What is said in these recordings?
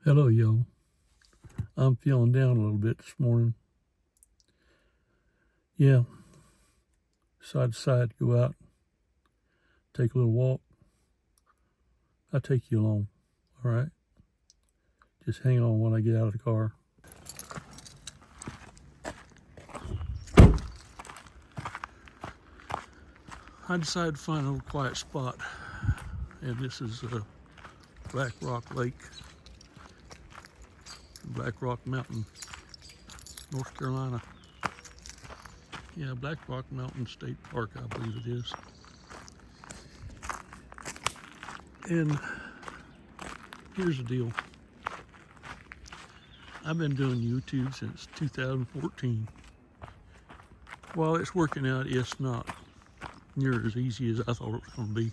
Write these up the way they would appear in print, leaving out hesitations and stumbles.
Hello, yo. I'm feeling down a little bit this morning. Yeah, so I decided to go out, take a little walk. I'll take you along, all right? Just hang on when I get out of the car. I decided to find a little quiet spot, and this is Black Rock Lake, Black Rock Mountain, North Carolina. Yeah, Black Rock Mountain State Park, I believe it is. And here's the deal. I've been doing YouTube since 2014. While it's working out, it's not near as easy as I thought it was going to be.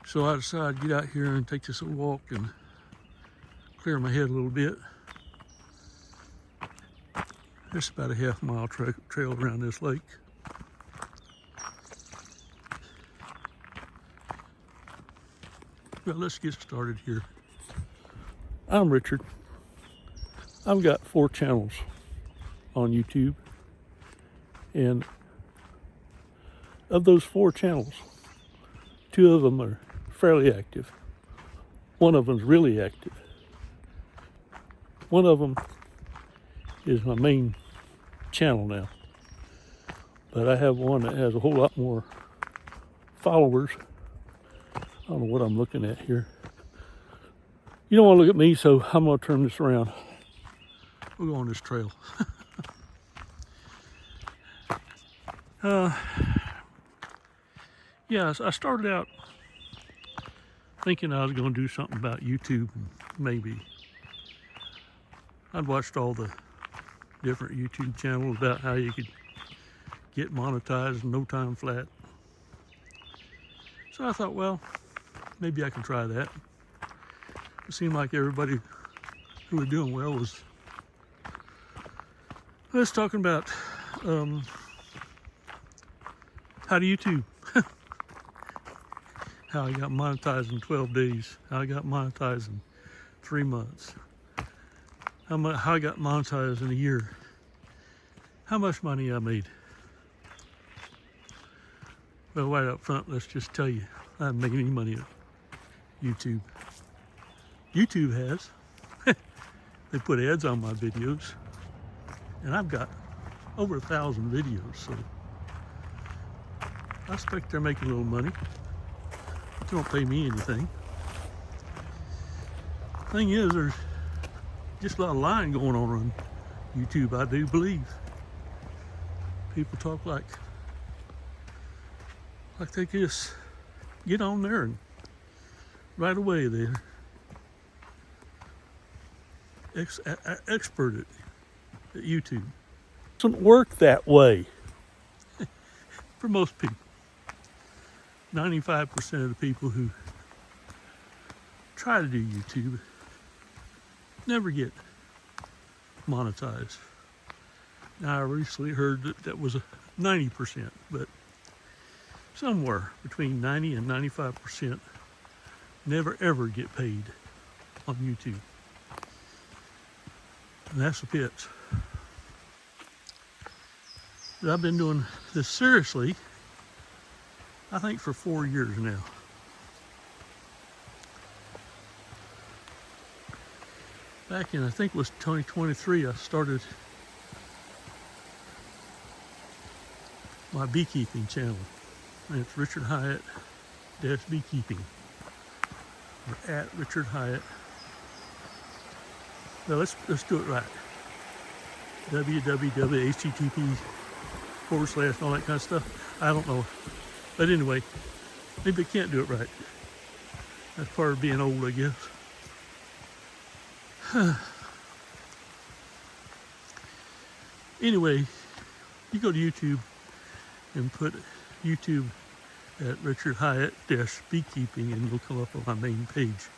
So I decided to get out here and take this little walk and clear my head a little bit. It's about a half-mile trail around this lake. Well, let's get started here. I'm Richard. I've got 4 channels on YouTube, and of those 4 channels, 2 of them are fairly active. One of them's really active. One of them is my main channel now, but I have one that has a whole lot more followers. I don't know what I'm looking at here. You don't want to look at me, so I'm going to turn this around. We'll go on this trail. Yeah, so I started out thinking I was going to do something about YouTube. Maybe I'd watched all the different YouTube channels about how you could get monetized in no time flat. So I thought, well, maybe I can try that. It seemed like everybody who was doing well was talking about how to YouTube. How I got monetized in 12 days, how I got monetized in 3 months, how I got monetized in a year, how much money I made. Well, right up front, let's just tell you, I haven't made any money at YouTube. YouTube has. They put ads on my videos, and I've got over 1,000 videos, so I expect they're making a little money. They don't pay me anything. Thing is, there's just a lot of lying going on YouTube, I do believe. People talk like they just get on there and right away they're expert at YouTube. It doesn't work that way for most people. 95% of the people who try to do YouTube never get monetized. Now, I recently heard that was a 90%, but somewhere between 90 and 95% never ever get paid on YouTube. And that's the pitch. I've been doing this seriously, I think, for 4 years now. Back in, I think it was 2023, I started my beekeeping channel. And it's Richard Hyatt Beekeeping. Or at Richard Hyatt. Now let's do it right. www.http/ all that kind of stuff. I don't know. But anyway, maybe I can't do it right. That's part of being old, I guess. Anyway, you go to YouTube and put YouTube at Richard Hyatt Beekeeping, and you'll come up on my main page.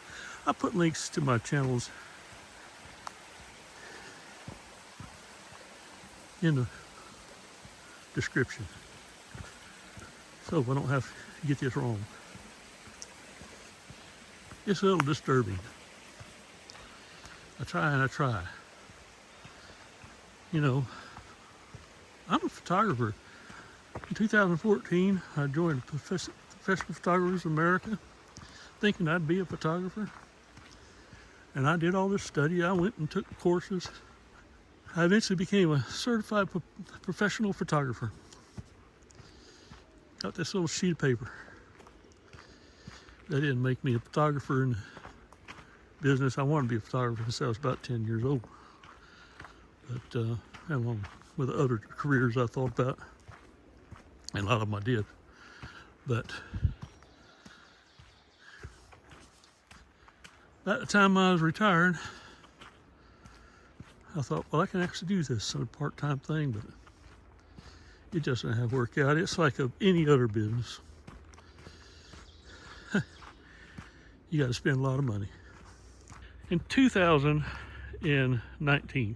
I put links to my channels in the description, so I don't have to get this wrong. It's a little disturbing. I try and I try. You know, I'm a photographer. In 2014, I joined Professional Photographers of America, thinking I'd be a photographer. And I did all this study. I went and took courses. I eventually became a certified professional photographer. Got this little sheet of paper. That didn't make me a photographer in business. I wanted to be a photographer since I was about 10 years old. But along with the other careers I thought about, and a lot of them I did. But at the time I was retired, I thought, well, I can actually do this sort of part-time thing, but it just doesn't work out. It's like any other business. You got to spend a lot of money. In 2019,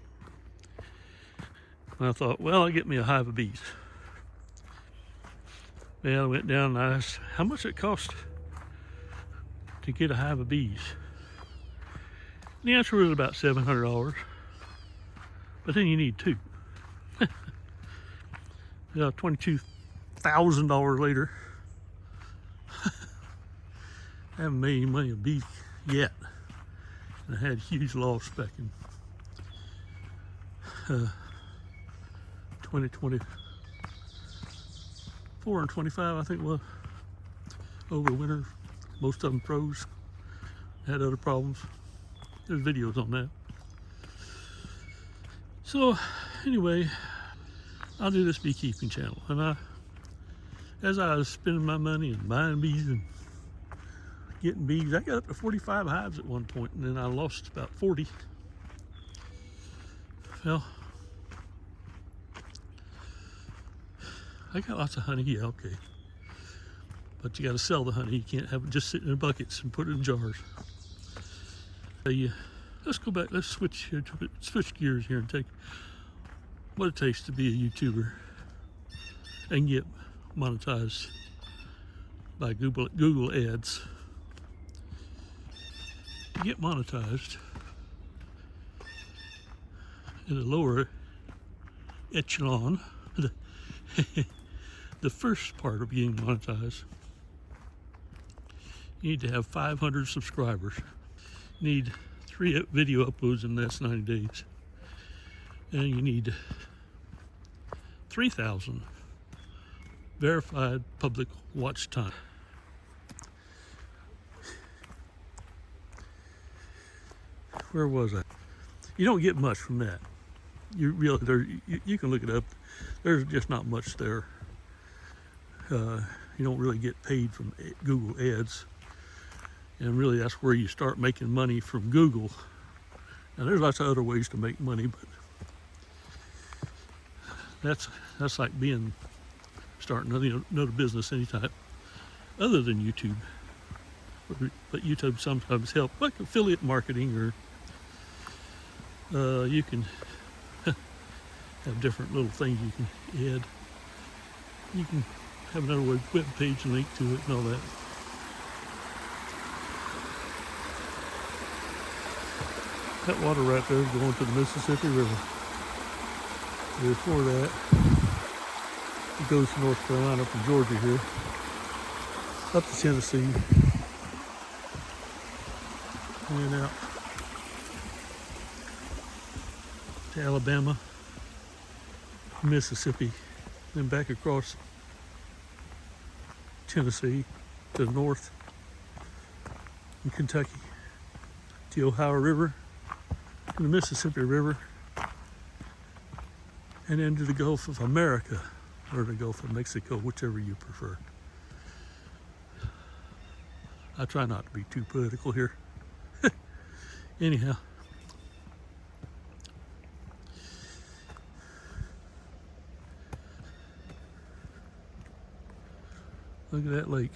I thought, well, I'll get me a hive of bees. Well, I went down and I asked how much it cost to get a hive of bees. And the answer was about $700. But then you need two. $22,000 later, I haven't made any money on bees yet. And I had huge loss back in 2024 and 25, I think it was. Over the winter, most of them froze. Had other problems. There's videos on that. So anyway, I'll do this beekeeping channel, and as I was spending my money and buying bees and getting bees, I got up to 45 hives at one point, and then I lost about 40. Well, I got lots of honey, yeah, okay. But you got to sell the honey. You can't have it just sitting in buckets and put it in jars. Let's go back. Let's switch gears here and take what it takes to be a YouTuber and get monetized by Google Ads. To get monetized in a lower echelon, the first part of being monetized, you need to have 500 subscribers. You need 3 video uploads in the last 90 days. And you need 3,000 verified public watch time. Where was I? You don't get much from that. You really, you can look it up. There's just not much there. You don't really get paid from Google Ads. And really, that's where you start making money from Google. Now, there's lots of other ways to make money, but that's like starting another business any type, other than YouTube. But YouTube sometimes helps, like affiliate marketing, or you can have different little things you can add. You can have another web page and link to it and all that. That water right there is going to the Mississippi River. Before that, it goes to North Carolina from Georgia here, up to Tennessee, and out to Alabama, Mississippi, then back across Tennessee to the north, in Kentucky, to the Ohio River, to the Mississippi River, and into the Gulf of America, or the Gulf of Mexico, whichever you prefer. I try not to be too political here. Anyhow. Look at that lake.